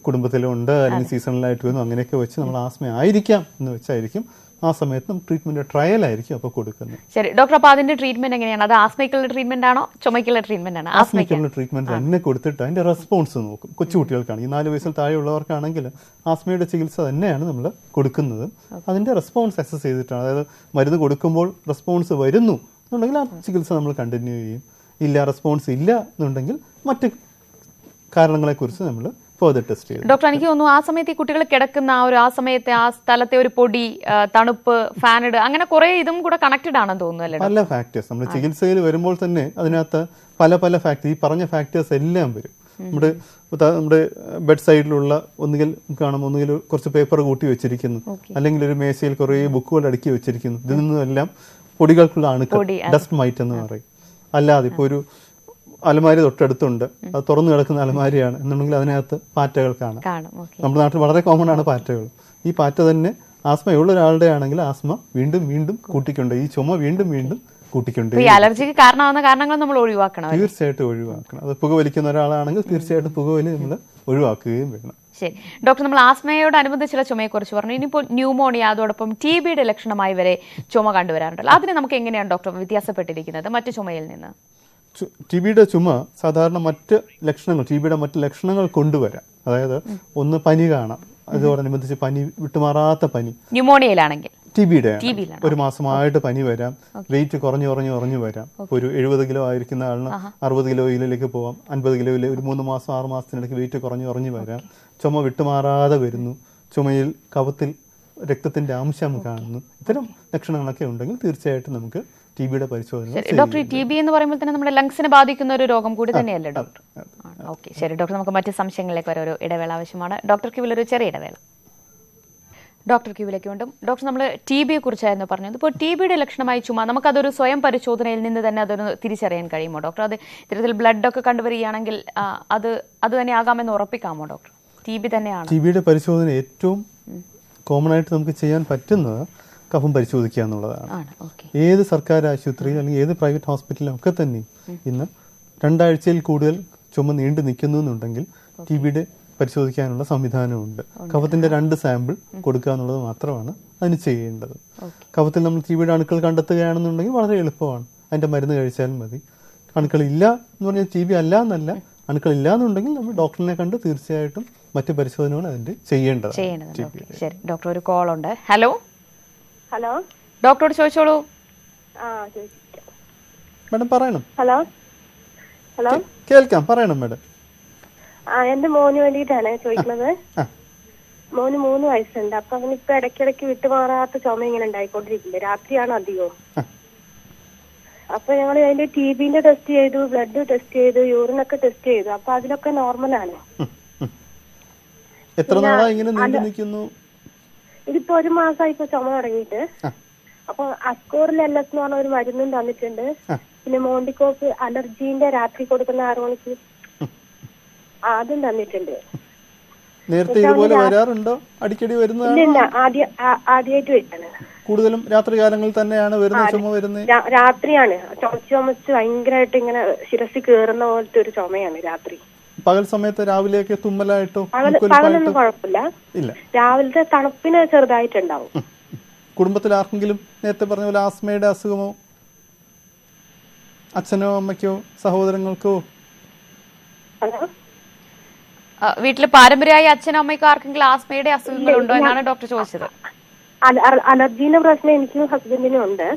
കുടുംബത്തിലുണ്ട് അല്ലെങ്കിൽ സീസണലായിട്ട് വരുന്നു, അങ്ങനെയൊക്കെ വെച്ച് നമ്മൾ ആസ്മ ആയിരിക്കാം എന്ന് വെച്ചായിരിക്കും ആ സമയത്ത് നമുക്ക് ട്രീറ്റ്മെന്റ് ട്രയൽ ആയിരിക്കും അപ്പോൾ കൊടുക്കുന്നത്. ശരി ഡോക്ടർ, അപ്പോൾ അതിന്റെ ട്രീറ്റ്മെന്റ് എങ്ങനെയാണ്? അത് ആസ്മയ്ക്കുള്ള ട്രീറ്റ്മെന്റ് ആണോ ചുമയ്ക്കുള്ള ട്രീറ്റ്മെന്റ് ആണോ? ആസ്മയ്ക്കുള്ള ട്രീറ്റ്മെന്റ് തന്നെ കൊടുത്തിട്ട് അതിന്റെ റെസ്പോൺസ് നോക്കും. കൊച്ചുകുട്ടികൾക്കാണ്, ഈ 4 വയസ്സിൽ താഴെയുള്ളവർക്കാണെങ്കിൽ ആസ്മയുടെ ചികിത്സ തന്നെയാണ് നമ്മൾ കൊടുക്കുന്നത്. അതിന്റെ റെസ്പോൺസ് അസസ് ചെയ്തിട്ടാണ്. അതായത് മരുന്ന് കൊടുക്കുമ്പോൾ റെസ്പോൺസ് വരുന്നു എന്നുണ്ടെങ്കിൽ ആ ചികിത്സ നമ്മൾ കണ്ടിന്യൂ ചെയ്യും. ഇല്ല, റെസ്പോൺസ് ഇല്ല എന്നുണ്ടെങ്കിൽ മറ്റ് കാരണങ്ങളെക്കുറിച്ച് നമ്മൾ ടെസ്റ്റ് ചെയ്യും. ഡോക്ടർ, എനിക്ക് തോന്നുന്നു ആ സമയത്ത് ഈ കുട്ടികൾ കിടക്കുന്ന ആ സമയത്തെ ആ സ്ഥലത്തെ ഒരു പൊടി, തണുപ്പ്, ഫാനിഡ്, അങ്ങനെ കുറെ ഇതും കൂടെ കണക്റ്റഡ് ആണെന്ന് തോന്നുന്നു അല്ലേ? പല ഫാക്ടേഴ്സ് നമ്മൾ ചികിത്സയിൽ വരുമ്പോൾ തന്നെ അതിനകത്ത് പല ഫാക്ടേഴ്സ്, ഈ പറഞ്ഞ ഫാക്ടേഴ്സ് എല്ലാം വരും. നമ്മുടെ ബെഡ് സൈഡിലുള്ള ഒന്നുകിൽ കുറച്ച് പേപ്പർ കൂട്ടി വെച്ചിരിക്കുന്നു, അല്ലെങ്കിൽ ഒരു മേശയിൽ കുറെ ബുക്കുകൾ അടുക്കി വെച്ചിരിക്കുന്നു. ഇതിൽ നിന്നെല്ലാം പൊടികൾക്കുള്ള അണുക്കൾ, ഡസ്റ്റ് മൈറ്റ് എന്ന് പറയും. അല്ലാതെ ഇപ്പോൾ ഒരു അലമാരി തൊട്ടടുത്തുണ്ട്, അത് തുറന്നു കിടക്കുന്ന അലമാരിയാണ് എന്നുണ്ടെങ്കിൽ അതിനകത്ത് പാറ്റകൾ കാണാം. നമ്മുടെ നാട്ടിൽ വളരെ കോമൺ ആണ് പാറ്റകൾ. ഈ പാറ്റ തന്നെ ആസ്മയുള്ള ഒരാളുടെ ആണെങ്കിൽ ആസ്മ വീണ്ടും കൂട്ടിക്കൊണ്ട്, ഈ ചുമ വീണ്ടും കൂട്ടിക്കൊണ്ട്, അലർജിക്ക് കാരണമാകുന്ന കാരണങ്ങൾ നമ്മൾ ഒഴിവാക്കണം, തീർച്ചയായിട്ടും ഒഴിവാക്കണം. അത് പുകവലിക്കുന്ന ഒരാളാണെങ്കിൽ തീർച്ചയായിട്ടും പുകവലി നമ്മൾ ഒഴിവാക്കുകയും വേണം. ശരി ഡോക്ടർ, നമ്മൾ ആസ്മയോടനുബന്ധിച്ചുള്ള ചുമയെക്കുറിച്ച് പറഞ്ഞു. ഇനിയിപ്പോൾ ന്യൂമോണിയ, അതോടൊപ്പം TBയുടെ ലക്ഷണമായി വരെ ചുമ കണ്ടുവരാറുണ്ടല്ലോ. അതിന് നമുക്ക് എങ്ങനെയാണ് ഡോക്ടർ വ്യത്യാസപ്പെട്ടിരിക്കുന്നത് മറ്റു ചുമയിൽ നിന്ന്? TBയുടെ ചുമ സാധാരണ TBയുടെ മറ്റ് ലക്ഷണങ്ങൾ കൊണ്ടുവരാം. അതായത് ഒന്ന് പനി കാണാം, അതോടനുബന്ധിച്ച് പനി വിട്ടുമാറാത്ത പനി. ന്യൂമോണിയയിലാണെങ്കിൽ TBയുടെ 1 മാസമായിട്ട് പനി വരാം, വെയിറ്റ് കുറഞ്ഞു വരാം. ഒരു 70 കിലോ ആയിരിക്കുന്ന ആളിന് 60 കിലോയിലേക്ക് പോവാം, 50 കിലോയിൽ ഒരു 3 മാസം 6 മാസത്തിനിടയ്ക്ക് വെയിറ്റ് കുറഞ്ഞു വരാം. ചുമ വിട്ടുമാറാതെ വരുന്നു, ചുമയിൽ കഫത്തിൽ രക്തത്തിന്റെ അംശം കാണുന്നു. ഇത്തരം ലക്ഷണങ്ങളൊക്കെ ഉണ്ടെങ്കിൽ തീർച്ചയായിട്ടും നമുക്ക് TBയുടെ പരിശോധന. ഡോക്ടർ, TB എന്ന് പറയുമ്പോൾ തന്നെ നമ്മുടെ ലങ്സിനെ ബാധിക്കുന്ന ഒരു രോഗം കൂടി തന്നെയല്ലേ ഡോക്ടർ? ഓക്കെ, ശരി ഡോക്ടർ, നമുക്ക് മറ്റ് സംശയങ്ങളിലേക്ക് ഒരു ഇടവേള ആവശ്യമാണ്. ഡോക്ടർ ക്യൂവിലൊരു ചെറിയ ഇടവേള. ഡോക്ടർ ക്യൂവിലേക്ക് വീണ്ടും. ഡോക്ടർ, നമ്മൾ TBയെ കുറിച്ചായിരുന്നു പറഞ്ഞത്. ഇപ്പോൾ TBയുടെ ലക്ഷണമായി ചുമ, നമുക്കതൊരു സ്വയം പരിശോധനയിൽ നിന്ന് തന്നെ അതൊന്ന് തിരിച്ചറിയാൻ കഴിയുമോ ഡോക്ടർ? അത് ഇത്തരത്തിൽ ബ്ലഡ് ഒക്കെ കണ്ടുവരികയാണെങ്കിൽ അത് തന്നെ ആകാമെന്ന് ഉറപ്പിക്കാമോ ഡോക്ടർ? TB തന്നെയാണ്. TBയുടെ പരിശോധന ഏറ്റവും കോമൺ ആയിട്ട് നമുക്ക് ചെയ്യാൻ പറ്റുന്നത് കഫം പരിശോധിക്കുക എന്നുള്ളതാണ്. ഏത് സർക്കാർ ആശുപത്രിയിൽ അല്ലെങ്കിൽ ഏത് പ്രൈവറ്റ് ഹോസ്പിറ്റലിലും ഒക്കെ തന്നെ ഇന്ന് 2 ആഴ്ചയിൽ കൂടുതൽ ചുമ നീണ്ടു നിൽക്കുന്നു എന്നുണ്ടെങ്കിൽ TBയുടെ പരിശോധിക്കാനുള്ള സംവിധാനമുണ്ട്. കഫത്തിന്റെ 2 സാമ്പിൾ കൊടുക്കുക എന്നുള്ളത് മാത്രമാണ് അതിന് ചെയ്യേണ്ടത്. കഫത്തിൽ നമ്മൾ TBയുടെ അണുക്കൾ കണ്ടെത്തുകയാണെന്നുണ്ടെങ്കിൽ വളരെ എളുപ്പമാണ്, അതിന്റെ മരുന്ന് കഴിച്ചാൽ മതി. അണുക്കളില്ല എന്ന് പറഞ്ഞാൽ TB അല്ല എന്നല്ല, അണുക്കളില്ല എന്നുണ്ടെങ്കിൽ നമ്മൾ ഡോക്ടറിനെ കണ്ട് തീർച്ചയായിട്ടും മറ്റു പരിശോധനകൾ അതിന്റെ ചെയ്യേണ്ടത്. ശരി ഡോക്ടർ, ഒരു കോൾ ഉണ്ട്. ഹലോ ഡോക്ടറോട് ചോദിച്ചോളൂ. മാഡം പറയണം. ഹലോ കേൾക്കാം, പറയണം മാഡം. എന്റെ മോന് വേണ്ടിയിട്ടാണ് ചോദിക്കുന്നത്. മോന് 3 വയസ്സുണ്ട്. അപ്പൊ അവനിപ്പോ ഇടയ്ക്കിടയ്ക്ക് വിട്ടുമാറാത്ത ചുമ ഇങ്ങനെ ഉണ്ടായിക്കൊണ്ടിരിക്കില്ല, രാത്രിയാണ് അധികവും. അപ്പൊ ഞങ്ങൾ അതിന്റെ TBന്റെ ടെസ്റ്റ് ചെയ്തു, ബ്ലഡ് ടെസ്റ്റ് ചെയ്തു, യൂറിനൊക്കെ ടെസ്റ്റ് ചെയ്തു. അപ്പൊ അതിലൊക്കെ നോർമലാണ്. എത്ര നാളായി ഇങ്ങനെ നീണ്ടു നിൽക്കുന്നു? ഇതിപ്പോ 1 മാസമായി ഇപ്പൊ ചുമ തുടങ്ങിയിട്ട്. അപ്പൊ അസ്കോറിൽ LS എന്ന് പറഞ്ഞ ഒരു മരുന്നും തന്നിട്ടുണ്ട്, പിന്നെ മോണ്ടിക്കോക്ക് അലർജീന്റെ രാത്രി കൊടുക്കുന്ന 6 മണിക്ക് അതും തന്നിട്ടുണ്ട്. നേരത്തെ ഇതുപോലെ വരാറുണ്ടോ? അടിക്കടി വരുന്നതാണോ? ഇല്ല, ആദ്യമായിട്ട് വരുന്നത്. കൂടുതലും രാത്രി കാലങ്ങളിൽ തന്നെയാണ് വരുന്നത് ചുമ വരുന്നത്? രാത്രിയാണ്. ചുമച്ച് ഭയങ്കരമായിട്ട് ഇങ്ങനെ ശിരസിൽ കേറുന്ന പോലത്തെ ഒരു ചുമയാണ് രാത്രി. പകൽ സമയത്ത് രാവിലെയൊക്കെ തുമ്മലായിട്ടോ? പകലൊന്നും കുഴപ്പമില്ല. ഇല്ല, രാവിലത്തെ തണുപ്പിന് ചെറുതായിട്ടുണ്ടാവും. കുടുംബത്തിൽ ആർക്കെങ്കിലും നേരത്തെ പറഞ്ഞ പോലെ ആസ്മയുടെ അസുഖമോ അച്ഛനോ അമ്മയ്ക്കോ സഹോദരങ്ങൾക്കോ? വീട്ടിൽ പാരമ്പര്യമായി അച്ഛനും അമ്മയ്ക്കോ ആർക്കെങ്കിലും ആസ്മയുടെ അസുഖങ്ങളുണ്ടോ എന്നാണ് ഡോക്ടർ ചോദിച്ചത്. അലർജീന്റെ പ്രശ്നം എനിക്കും ഹസ്ബൻഡിനും ഉണ്ട്.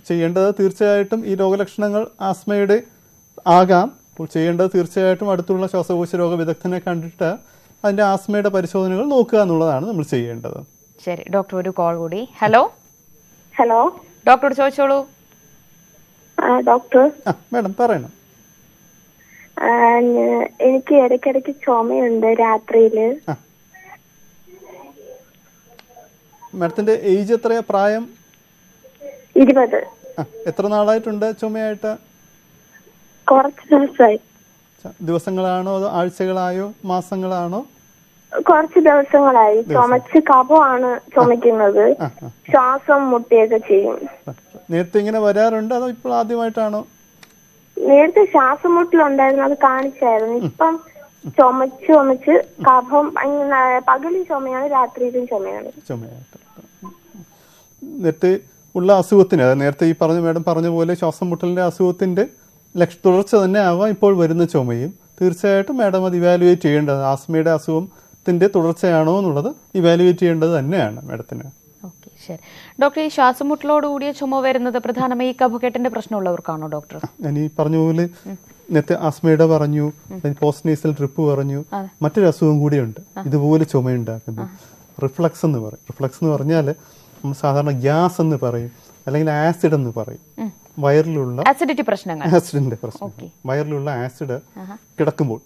ചെയ്യേണ്ടത് തീർച്ചയായിട്ടും ഈ രോഗലക്ഷണങ്ങൾ ആസ്മയുടെ ആകാം. ചെയ്യേണ്ടത് തീർച്ചയായിട്ടും അടുത്തുള്ള ശ്വാസകോശ രോഗ വിദഗ്ധനെ കണ്ടിട്ട് അതിന്റെ ആസ്മയുടെ പരിശോധനകൾ നോക്കുക എന്നുള്ളതാണ് നമ്മൾ ചെയ്യേണ്ടത്. ശരി ഡോക്ടർ, ഒരു കോൾ കൂടി. ഹലോ ഹലോ ഡോക്ടറോട് ചോദിച്ചോളൂ. ഡോക്ടർ, മാഡം പറയണം. എനിക്ക് ഇടയ്ക്കിടയ്ക്ക് ചുമയുണ്ട് രാത്രിയില്. മാഡത്തിന്റെ ഏജ് എത്രയാ? പ്രായം? 20. എത്ര നാളായിട്ടുണ്ട് ചുമയായിട്ട്? കുറച്ച് ദിവസമായി. ദിവസങ്ങളാണോ അതോ ആഴ്ചകളായോ മാസങ്ങളാണോ? കുറച്ച് ദിവസങ്ങളായി. ചുമച്ച് കഫമാണ് ചുമക്കുന്നത്. ശ്വാസം മുട്ടിയൊക്കെ ചെയ്യും. നേരത്തെ ഇങ്ങനെ വരാറുണ്ട് അതോ ഇപ്പോൾ ആദ്യമായിട്ടാണോ? നേരത്തെ ശ്വാസം മുട്ടലുണ്ടായിരുന്നു, അത് കാണിച്ചായിരുന്നു. ഇപ്പം ചുമച്ച് കഫം പകലും ചുമയാണ്, രാത്രിയിലും ചുമയാണ്. നേരത്തെ ഉള്ള അസുഖത്തിന്, അതായത് നേരത്തെ ഈ മാഡം പറഞ്ഞ പോലെ ശ്വാസം മുട്ടലിന്റെ അസുഖത്തിന്റെ തുടർച്ച തന്നെ ആവാം ഇപ്പോൾ വരുന്ന ചുമയും. തീർച്ചയായിട്ടും മാഡം അത് ഇവാലുവേറ്റ് ചെയ്യേണ്ടത് ആസ്മയുടെ അസുഖത്തിന്റെ തുടർച്ചയാണോ എന്നുള്ളത് ഇവാലുവേറ്റ് ചെയ്യേണ്ടത് തന്നെയാണ് മാഡത്തിന്. ഓക്കെ, ശരി ഡോക്ടർ. ഈ ശ്വാസമുട്ടലോട് കൂടിയ ചുമ വരുന്നത് പ്രധാനമായി ഈ കഫക്കെട്ടിന്റെ പ്രശ്നമുള്ളവർക്കാണോ ഡോക്ടർ? ഞാൻ ഈ പറഞ്ഞ പോലെ നേരത്തെ ആസ്മയുടെ പറഞ്ഞു, പോസ്റ്റ് നേസൽ ഡ്രിപ്പ് പറഞ്ഞു, മറ്റൊരു അസുഖം കൂടിയുണ്ട് ഇതുപോലെ ചുമയുണ്ടാക്കുന്നത്. റിഫ്ലക്സ് എന്ന് പറയും. റിഫ്ലക്സ് എന്ന് പറഞ്ഞാൽ നമ്മൾ സാധാരണ ഗ്യാസ് എന്ന് പറയും, അല്ലെങ്കിൽ ആസിഡ് എന്ന് പറയും. വയറിലുള്ള ആസിഡിന്റെ പ്രശ്നം, വയറിലുള്ള ആസിഡ് കിടക്കുമ്പോൾ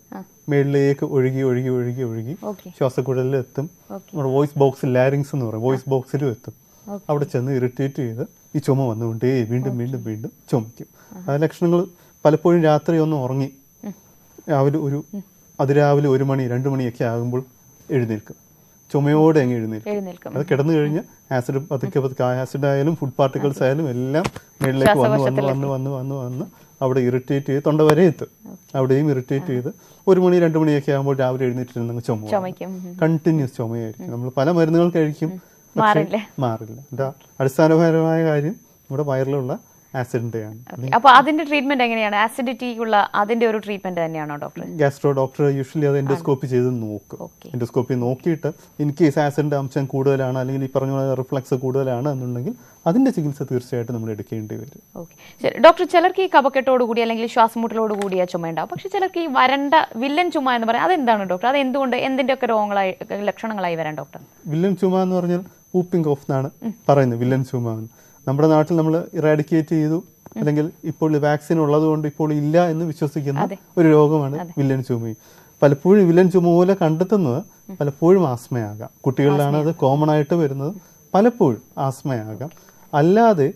മേളിലേക്ക് ഒഴുകി ഒഴുകി ഒഴുകി ഒഴുകി ശ്വാസക്കുഴലിൽ എത്തും. നമ്മുടെ വോയിസ് ബോക്സിൽ, ലാരിങ്സ് എന്ന് പറയും, വോയിസ് ബോക്സിലും എത്തും. അവിടെ ചെന്ന് ഇറിറ്റേറ്റ് ചെയ്ത് ഈ ചുമ വന്നുകൊണ്ടേ വീണ്ടും വീണ്ടും വീണ്ടും ചുമയ്ക്കും. ആ ലക്ഷണങ്ങൾ പലപ്പോഴും രാത്രി ഒന്ന് ഉറങ്ങി അതിരാവിലെ 1 മണി 2 മണിയൊക്കെ ആകുമ്പോൾ എഴുന്നേൽക്കും. ചുമയോടെ അങ്ങ് എഴുന്നേൽക്കും. അത് കിടന്നു കഴിഞ്ഞ് ആസിഡ് പതുക്കെ ആസിഡ് ആയാലും ഫുഡ് പാർട്ടിക്കിൾസ് ആയാലും എല്ലാം മേളിലേക്ക് വന്ന് അവിടെ ഇറിറ്റേറ്റ് ചെയ്ത് തൊണ്ട വരെ എത്തും. അവിടെയും ഇറിറ്റേറ്റ് ചെയ്ത് 1 മണി 2 മണിയൊക്കെ ആകുമ്പോൾ രാവിലെ എഴുന്നേറ്റിരുന്ന ചുമ കണ്ടിന്യൂസ് ചുമയായിരിക്കും. നമ്മൾ പല മരുന്നുകൾ കഴിക്കും, മാറില്ല. എന്താ അടിസ്ഥാനപരമായ കാര്യം നമ്മുടെ വയറിലുള്ള ആസിഡിന്റെയാണ്. അപ്പോൾ അതിന്റെ ട്രീറ്റ്മെന്റ് എങ്ങനെയാണ്? ആസിഡിറ്റിക്കുള്ള അതിന്റെ ഒരു ട്രീറ്റ്മെന്റ് തന്നെയാണോ ഡോക്ടർ? ഗാസ്ട്രോ ഡോക്ടർ യൂഷ്വലി അത് എൻഡോസ്കോപ്പി ചെയ്ത് നോക്കും. എൻഡോസ്കോപ്പി നോക്കിയിട്ട് ഇൻ കേസ് ആസിഡിന്റെ അംശം കൂടുതലാണ്, അല്ലെങ്കിൽ ഈ പറഞ്ഞ റിഫ്ലക്സ് കൂടുതലാണ് എന്നുണ്ടെങ്കിൽ അതിന്റെ ചികിത്സ തീർച്ചയായിട്ടും നമ്മൾ എടുക്കേണ്ടി വരും. ഡോക്ടർ, ചിലർക്ക് ഈ കഫക്കെട്ടോടുകൂടി അല്ലെങ്കിൽ ശ്വാസമുട്ടലോട് കൂടിയ ചുമ ഉണ്ടാവും, പക്ഷെ ചിലർക്ക് ഈ വരണ്ട വില്ലൻ ചുമ എന്ന് പറയാം, അതെന്താണ് ഡോക്ടർ? അത് എന്തുകൊണ്ട്, എന്തിന്റെയൊക്കെ ലക്ഷണങ്ങളായി വരാൻ ഡോക്ടർ? വില്ലൻ ചുമ എന്ന് പറഞ്ഞാൽ വൂപ്പിംഗ് കോഫ് എന്നാണ് പറയുന്നത്. വില്ലൻ ചുമ നമ്മുടെ നാട്ടിൽ നമ്മൾ ഇറാഡിക്കേറ്റ് ചെയ്തു, അല്ലെങ്കിൽ ഇപ്പോൾ വാക്സിൻ ഉള്ളത് കൊണ്ട് ഇപ്പോൾ ഇല്ല എന്ന് വിശ്വസിക്കുന്ന ഒരു രോഗമാണ് വില്ലൻ ചുമ. പലപ്പോഴും വില്ലൻ ചുമ പോലെ കണ്ടെത്തുന്നത് പലപ്പോഴും ആസ്മയാകാം. കുട്ടികളിലാണ് അത് കോമൺ ആയിട്ട് വരുന്നത്. പലപ്പോഴും ആസ്മയാകാം. അല്ലാതെ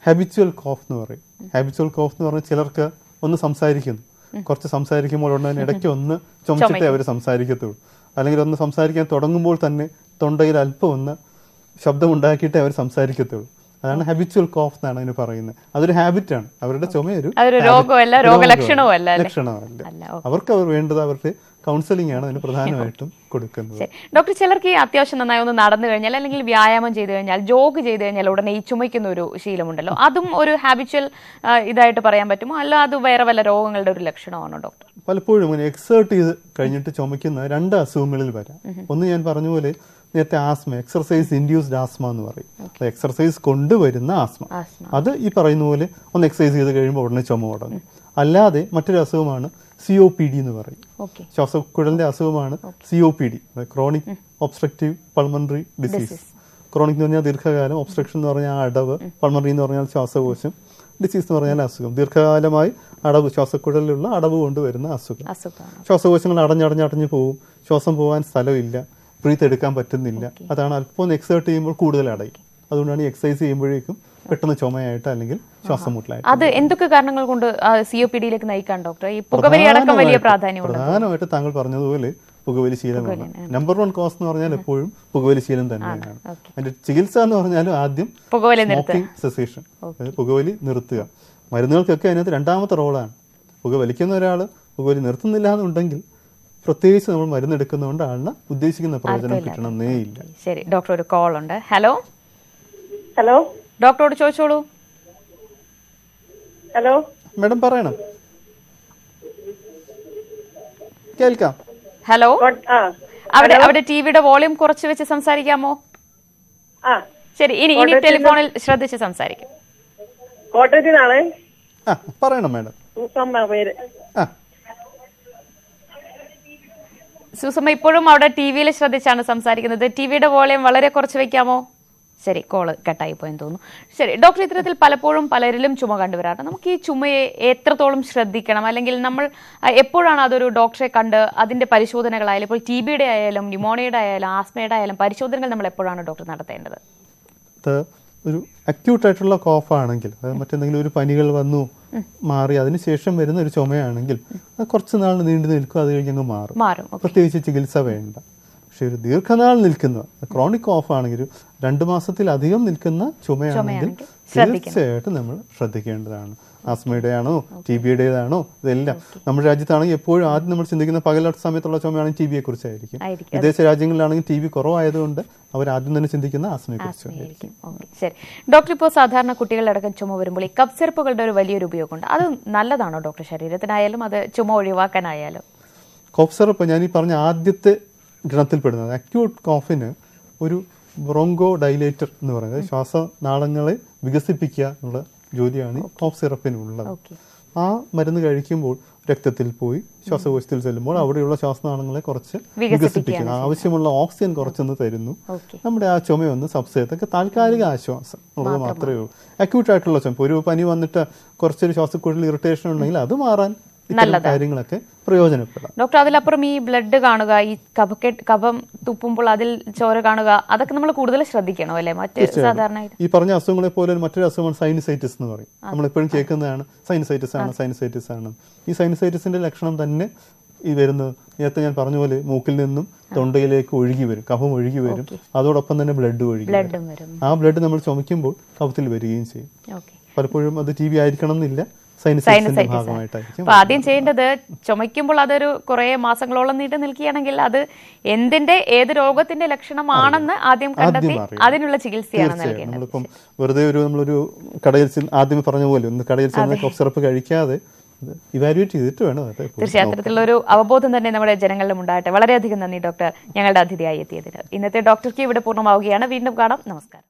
ഹാബിച്വൽ കോഫ് എന്ന് പറയും. ഹാബിച്വൽ കോഫ് എന്ന് പറഞ്ഞാൽ ചിലർക്ക് ഒന്ന് സംസാരിക്കുന്നു, കുറച്ച് സംസാരിക്കുമ്പോൾ ഉടനെ ഇടയ്ക്ക് ഒന്ന് ചുമച്ചിട്ടേ അവർ സംസാരിക്കത്തുള്ളൂ, അല്ലെങ്കിൽ ഒന്ന് സംസാരിക്കാൻ തുടങ്ങുമ്പോൾ തന്നെ തൊണ്ടയിൽ അല്പം ഒന്ന് ശബ്ദമുണ്ടാക്കിയിട്ടേ അവർ സംസാരിക്കത്തുള്ളൂ. അതാണ് ഹാബിച്വൽ കോഫ് എന്നാണ് അതിന് പറയുന്നത്. അതൊരു ഹാബിറ്റാണ്. അവരുടെ ചുമയൊരു ലക്ഷണമല്ല. അവർക്ക് വേണ്ടത് അവർക്ക് കൗൺസിലിംഗ് ആണ് അതിന് പ്രധാനമായിട്ടും കൊടുക്കുന്നത്. ഡോക്ടർ, ചിലർക്ക് അത്യാവശ്യം നന്നായി ഒന്ന് നടന്നു കഴിഞ്ഞാൽ അല്ലെങ്കിൽ വ്യായാമം ചെയ്തു കഴിഞ്ഞാൽ, ജോഗ് ചെയ്തു കഴിഞ്ഞാൽ ഉടനെ ഈ ചുമയ്ക്കുന്ന ഒരു ശീലമുണ്ടല്ലോ, അതും ഒരു ഹാബിച്വൽ ഇതായിട്ട് പറയാൻ പറ്റുമോ, അല്ല അത് വേറെ വല്ല രോഗങ്ങളുടെ ഒരു ലക്ഷണമാണോ ഡോക്ടർ? പലപ്പോഴും ഇങ്ങനെ എക്സേർട്ട് ചെയ്ത് കഴിഞ്ഞിട്ട് ചുമയ്ക്കുന്ന 2 അസുഖങ്ങളിൽ വരാം. ഒന്ന് ഞാൻ പറഞ്ഞ പോലെ നേരത്തെ ആസ്മ, എക്സർസൈസ് ഇൻഡ്യൂസ്ഡ് ആസ്മ എന്ന് പറയും. എക്സർസൈസ് കൊണ്ടുവരുന്ന ആസ്മ. അത് ഈ പറയുന്ന പോലെ ഒന്ന് എക്സസൈസ് ചെയ്ത് കഴിയുമ്പോൾ ഉടനെ ചുമ തുടങ്ങും. അല്ലാതെ മറ്റൊരു അസുഖമാണ് COPD എന്ന് പറയും. ശ്വാസക്കുഴലിന്റെ അസുഖമാണ് COPD, chronic obstructive pulmonary disease. Chronic എന്ന് പറഞ്ഞാൽ ദീർഘകാലം, ഒബ്സ്ട്രക്ഷൻ എന്ന് പറഞ്ഞാൽ അടവ്, പൾമണറി എന്ന് പറഞ്ഞാൽ ശ്വാസകോശം, ഡിസീസ് എന്ന് പറഞ്ഞാൽ അസുഖം. ദീർഘകാലമായി അടവ്, ശ്വാസക്കുഴലിലുള്ള അടവ് കൊണ്ടുവരുന്ന അസുഖം. ശ്വാസകോശങ്ങൾ അടഞ്ഞടഞ്ഞടഞ്ഞു പോകും, ശ്വാസം പോകാൻ സ്ഥലമില്ല, ബ്രീത്ത് എടുക്കാൻ പറ്റുന്നില്ല. അതാണ് അല്പം എക്സേർട്ട് ചെയ്യുമ്പോൾ കൂടുതൽ അടയും. അതുകൊണ്ടാണ് ഈ എക്സസൈസ് ചെയ്യുമ്പോഴേക്കും പെട്ടെന്ന് ചുമയായിട്ട് അല്ലെങ്കിൽ ശ്വാസം മുട്ടലായിട്ട്. അത് എന്തൊക്കെ കാരണങ്ങൾ കൊണ്ട് COPD-യിലേക്ക് നയിക്കാൻ ഡോക്ടർ? ഈ പുകവലി അടക്കം വലിയ പ്രാധാന്യമുണ്ട്. പ്രധാനമായിട്ട് താങ്കൾ പറഞ്ഞതുപോലെ പുകവലി ശീലമാണ് നമ്പർ 1 കോസ് എന്ന് പറഞ്ഞാൽ എപ്പോഴും പുകവലി ശീലം തന്നെയാണ്. അതിന്റെ ചികിത്സ എന്ന് പറഞ്ഞാലും ആദ്യം സ്മോക്കിംഗ് സെസേഷൻ, അതായത് പുകവലി നിർത്തുക. മരുന്നുകൾക്കൊക്കെ അതിനകത്ത് രണ്ടാമത്തെ റോളാണ്. പുകവലിക്കുന്ന ഒരാൾ പുകവലി നിർത്തുന്നില്ല എന്നുണ്ടെങ്കിൽ പ്രത്യേകിച്ച് നമ്മൾ മരുന്നെടുക്കുന്നതുകൊണ്ട് ആളിന് ഉദ്ദേശിക്കുന്ന പ്രയോജനം കിട്ടണമെന്നേ ഇല്ല. ശരി ഡോക്ടർ, ഒരു കോൾ ഉണ്ട്. ഹലോ ഹലോ, ഡോക്ടറോട് ചോദിച്ചോളൂ. ഹലോ മാഡം പറയണം, കേൾക്കാം. ഹലോ, അവിടെ ടിവിയുടെ വോളിയം കുറച്ച് വെച്ച് സംസാരിക്കാമോ? ശരി, ഇനി ടെലിഫോണിൽ ശ്രദ്ധിച്ച് സംസാരിക്കും. കോട്ടയത്തിനാണേ. പറയണം മാഡം. പേര് സുസമ്മ ഇപ്പോഴും അവിടെ ടിവിയിൽ ശ്രദ്ധിച്ചാണ് സംസാരിക്കുന്നത്. ടിവിയുടെ വോളിയം വളരെ കുറച്ച് വെക്കാമോ? ശരി, കോള് കട്ടായി പോയെന്ന് തോന്നുന്നു. ശരി ഡോക്ടർ, ഇത്തരത്തിൽ പലപ്പോഴും പലരിലും ചുമ കണ്ടുവരാറുണ്ട്. നമുക്ക് ഈ ചുമയെ എത്രത്തോളം ശ്രദ്ധിക്കണം, അല്ലെങ്കിൽ നമ്മൾ എപ്പോഴാണ് അതൊരു ഡോക്ടറെ കണ്ട് അതിന്റെ പരിശോധനകളായാലും, ഇപ്പോൾ TB-യുടെ ആയാലും ന്യൂമോണിയയുടെ ആയാലും ആസ്മയുടെ ആയാലും പരിശോധനകൾ നമ്മൾ എപ്പോഴാണ് ഡോക്ടർ നടത്തേണ്ടത്? ഒരു അക്യൂട്ട് ആയിട്ടുള്ള കോഫ് ആണെങ്കിൽ, മറ്റെന്തെങ്കിലും ഒരു പനികൾ വന്നു മാറി അതിനുശേഷം വരുന്ന ഒരു ചുമയാണെങ്കിൽ അത് കുറച്ച് നാൾ നീണ്ടു നിൽക്കും, അത് കഴിഞ്ഞ് അങ്ങ് മാറും. പ്രത്യേകിച്ച് ചികിത്സ വേണ്ട. പക്ഷെ ഒരു ദീർഘനാൾ നിൽക്കുന്ന ക്രോണിക് കോഫ് ആണെങ്കിൽ, 2 മാസത്തിലധികം നിൽക്കുന്ന ചുമയാണെങ്കിൽ തീർച്ചയായിട്ടും നമ്മൾ ശ്രദ്ധിക്കേണ്ടതാണ്. ആസ്മയുടെ ആണോ TB-യുടേതാണോ, ഇതെല്ലാം നമ്മുടെ രാജ്യത്താണെങ്കിൽ എപ്പോഴും ആദ്യം നമ്മൾ ചിന്തിക്കുന്ന പകൽ സമയത്തുള്ള ചുമയാണെങ്കിൽ TB-യെ കുറിച്ചായിരിക്കും. വിദേശ രാജ്യങ്ങളിലാണെങ്കിൽ TB കുറവായതുകൊണ്ട് അവർ ആദ്യം തന്നെ ചിന്തിക്കുന്ന ആസ്മയെ കുറിച്ചായിരിക്കും. ശരി ഡോക്ടർ, ഇപ്പോൾ സാധാരണ കുട്ടികളടക്കം ചുമ വരുമ്പോൾ ഈ കഫ് സിറപ്പുകളുടെ ഒരു വലിയൊരു ഉപയോഗമുണ്ട്. അത് നല്ലതാണോ ഡോക്ടർ, ശരീരത്തിനായാലും അത് ചുമ ഒഴിവാക്കാനായാലും? കോഫ് സിറപ്പ് ഞാൻ ഈ പറഞ്ഞ ആദ്യത്തെ ഗണത്തിൽപ്പെടുന്നത്. അക്യൂട്ട് കോഫിന് ഒരു ബ്രോങ്കോ ഡൈലേറ്റർ എന്ന് പറയുന്നത് ശ്വാസനാളങ്ങളെ വികസിപ്പിക്കുക എന്നുള്ള ജോലിയാണ് കോഫ് സിറപ്പിനുള്ളത്. ആ മരുന്ന് കഴിക്കുമ്പോൾ രക്തത്തിൽ പോയി ശ്വാസകോശത്തിൽ ചെല്ലുമ്പോൾ അവിടെയുള്ള ശ്വാസനാളങ്ങളെ കുറച്ച് വികസിപ്പിക്കുന്നു, ആവശ്യമുള്ള ഓക്സിജൻ കുറച്ചൊന്ന് തരുന്നു. നമ്മുടെ ആ ചുമയൊന്ന് സബ്സൈഡൊക്കെ താൽക്കാലിക ആശ്വാസം ഉള്ളത് മാത്രമേ ഉള്ളൂ. അക്യൂട്ട് ആയിട്ടുള്ള ചുമ, ഒരു പനി വന്നിട്ട് കുറച്ചൊരു ശ്വാസക്കൂട്ടിൽ ഇറിറ്റേഷൻ ഉണ്ടെങ്കിൽ അത് മാറാൻ കാര്യങ്ങളൊക്കെ പ്രയോജനപ്പെടാം. ഡോക്ടർ, അതിലപ്പുറം ഈ ബ്ലഡ് കാണുക, ഈ കഫം തുപ്പുമ്പോൾ അതിൽ ചോര കാണുക, അതൊക്കെ നമ്മൾ കൂടുതൽ ശ്രദ്ധിക്കണം അല്ലെ? മറ്റ് സാധാരണ ഈ പറഞ്ഞ അസുഖങ്ങളെ പോലെ മറ്റൊരു അസുഖമാണ് സൈനസൈറ്റിസ് എന്ന് പറയും. നമ്മളെപ്പോഴും കേൾക്കുന്നതാണ് സൈനസൈറ്റിസ് ആണ്. ഈ സൈനസൈറ്റിസിന്റെ ലക്ഷണം തന്നെ ഈ വരുന്നത് നേരത്തെ ഞാൻ പറഞ്ഞ പോലെ മൂക്കിൽ നിന്നും തൊണ്ടയിലേക്ക് ഒഴുകി വരും, കഫം ഒഴുകി വരും, അതോടൊപ്പം തന്നെ ബ്ലഡ് ഒഴുകി വരും. ആ ബ്ലഡ് നമ്മൾ ചുമയ്ക്കുമ്പോൾ കഫത്തിൽ വരികയും ചെയ്യും. പലപ്പോഴും അത് TB ആയിരിക്കണം എന്നില്ല, അപ്പൊ ആദ്യം ചെയ്യേണ്ടത്, ചുമയ്ക്കുമ്പോൾ അതൊരു കുറെ മാസങ്ങളോളം നീണ്ടു നിൽക്കുകയാണെങ്കിൽ അത് ഏത് രോഗത്തിന്റെ ലക്ഷണമാണെന്ന് ആദ്യം കണ്ടെത്തി അതിനുള്ള ചികിത്സയാണ് നൽകേണ്ടത്. നമ്മളിപ്പം വെറുതെ നമ്മളൊരു കടയിൽ ആദ്യം പറഞ്ഞ പോലെ ഒന്ന് കടയിൽ ചെന്ന് കോഫ് സിറപ്പ് കഴിക്കാതെ ഇവാലുവേറ്റ് ചെയ്തിട്ട് വേണം. തീർച്ചയായും അത്തരത്തിലുള്ള ഒരു അവബോധം തന്നെ നമ്മുടെ ജനങ്ങളിലും ഉണ്ടാകട്ടെ. വളരെയധികം നന്ദി ഡോക്ടർ, ഞങ്ങളുടെ അതിഥിയായി എത്തിയതിന്. ഇന്നത്തെ ഡോക്ടർ ക്യൂ ഇവിടെ പൂർണ്ണമാവുകയാണ്. വീണ്ടും കാണാം. നമസ്കാരം.